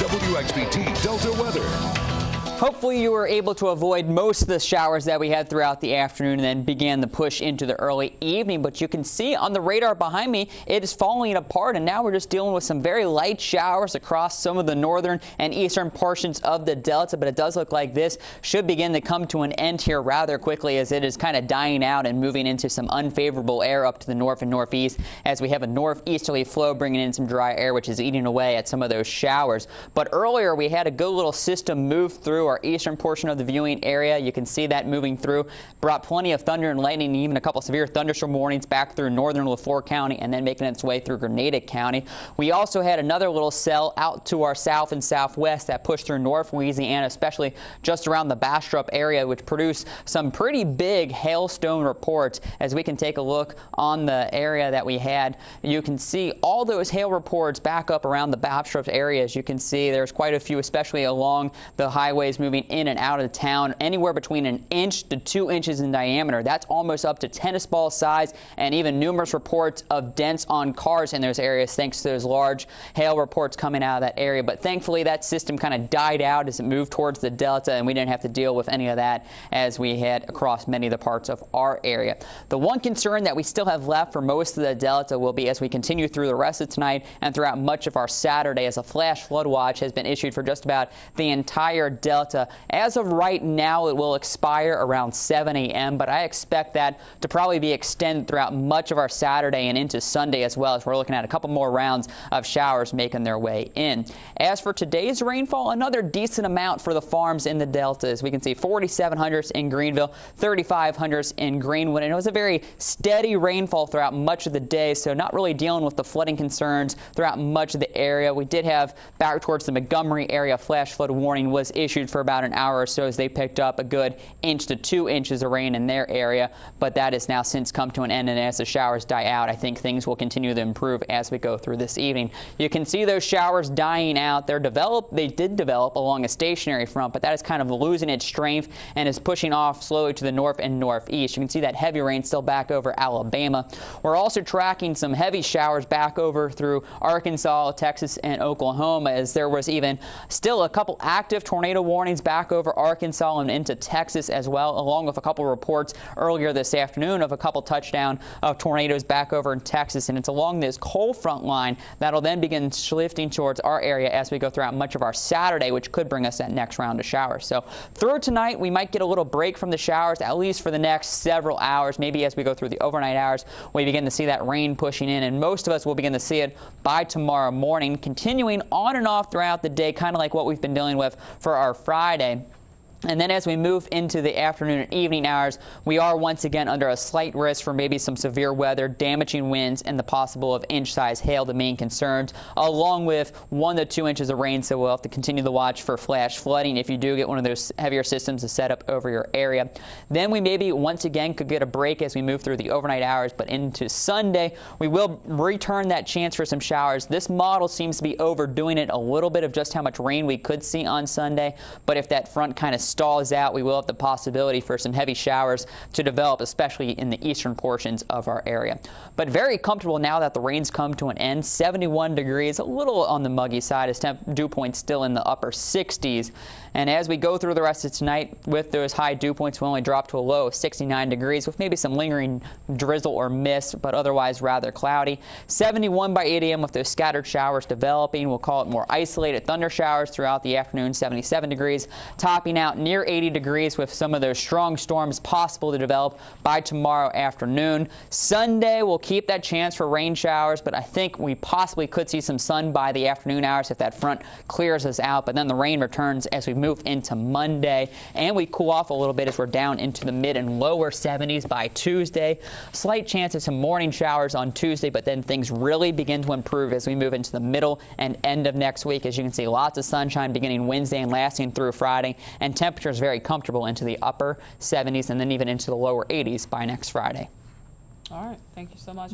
WXVT Delta weather. Hopefully you were able to avoid most of the showers that we had throughout the afternoon and then began the push into the early evening. But you can see on the radar behind me, it is falling apart, and now we're just dealing with some very light showers across some of the northern and eastern portions of the Delta. But it does look like this should begin to come to an end here rather quickly, as it is kind of dying out and moving into some unfavorable air up to the north and northeast, as we have a northeasterly flow bringing in some dry air, which is eating away at some of those showers. But earlier we had a good little system move through our eastern portion of the viewing area. You can see that moving through, brought plenty of thunder and lightning, even a couple severe thunderstorm warnings back through northern LaFleur County and then making its way through Grenada County. We also had another little cell out to our south and southwest that pushed through North Louisiana, especially just around the Bastrop area, which produced some pretty big hailstone reports. As we can take a look on the area that we had, you can see all those hail reports back up around the Bastrop area. As you can see, there's quite a few, especially along the highways moving in and out of town, anywhere between 1 inch to 2 inches in diameter. That's almost up to tennis ball size, and even numerous reports of dents on cars in those areas thanks to those large hail reports coming out of that area. But thankfully that system kind of died out as it moved towards the Delta, and we didn't have to deal with any of that as we head across many of the parts of our area. The one concern that we still have left for most of the Delta will be as we continue through the rest of tonight and throughout much of our Saturday, as a flash flood watch has been issued for just about the entire Delta. As of right now, it will expire around 7 a.m., but I expect that to probably be extended throughout much of our Saturday and into Sunday as well, as we're looking at a couple more rounds of showers making their way in. As for today's rainfall, another decent amount for the farms in the Delta. As we can see, 4,700 in Greenville, 3,500 in Greenwood, and it was a very steady rainfall throughout much of the day, so not really dealing with the flooding concerns throughout much of the area. We did have back towards the Montgomery area, flash flood warning was issued for about an hour or so as they picked up a good 1 inch to 2 inches of rain in their area, but that has now since come to an end, and as the showers die out, I think things will continue to improve as we go through this evening. You can see those showers dying out. They did develop along a stationary front, but that is kind of losing its strength and is pushing off slowly to the north and northeast. You can see that heavy rain still back over Alabama. We're also tracking some heavy showers back over through Arkansas, Texas, and Oklahoma, as there was even still a couple active tornado warnings back over Arkansas and into Texas as well, along with a couple reports earlier this afternoon of a couple touchdown of tornadoes back over in Texas. And it's along this cold front line that'll then begin shifting towards our area as we go throughout much of our Saturday, which could bring us that next round of showers. So through tonight, we might get a little break from the showers, at least for the next several hours. Maybe as we go through the overnight hours, we begin to see that rain pushing in, and most of us will begin to see it by tomorrow morning, continuing on and off throughout the day, kind of like what we've been dealing with for our Friday. And then as we move into the afternoon and evening hours, we are once again under a slight risk for maybe some severe weather, damaging winds, and the possible of inch-size hail, the main concerns, along with 1 to 2 inches of rain. So we'll have to continue to watch for flash flooding if you do get one of those heavier systems to set up over your area. Then we maybe once again could get a break as we move through the overnight hours, but into Sunday, we will return that chance for some showers. This model seems to be overdoing it a little bit of just how much rain we could see on Sunday, but if that front kind of stalls out, we will have the possibility for some heavy showers to develop, especially in the eastern portions of our area. But very comfortable now that the rains come to an end. 71 degrees, a little on the muggy side, as dew points still in the upper 60s. And as we go through the rest of tonight, with those high dew points, we'll only drop to a low of 69 degrees with maybe some lingering drizzle or mist, but otherwise rather cloudy. 71 by 8 a.m. with those scattered showers developing. We'll call it more isolated thunder showers throughout the afternoon. 77 degrees, topping out near 80 degrees with some of those strong storms possible to develop by tomorrow afternoon. Sunday, we'll keep that chance for rain showers, but I think we possibly could see some sun by the afternoon hours if that front clears us out. But then the rain returns as we move into Monday, and we cool off a little bit as we're down into the mid and lower 70s by Tuesday. Slight chance of some morning showers on Tuesday, but then things really begin to improve as we move into the middle and end of next week. As you can see, lots of sunshine beginning Wednesday and lasting through Friday, and temperatures very comfortable into the upper 70s and then even into the lower 80s by next Friday. All right. Thank you so much.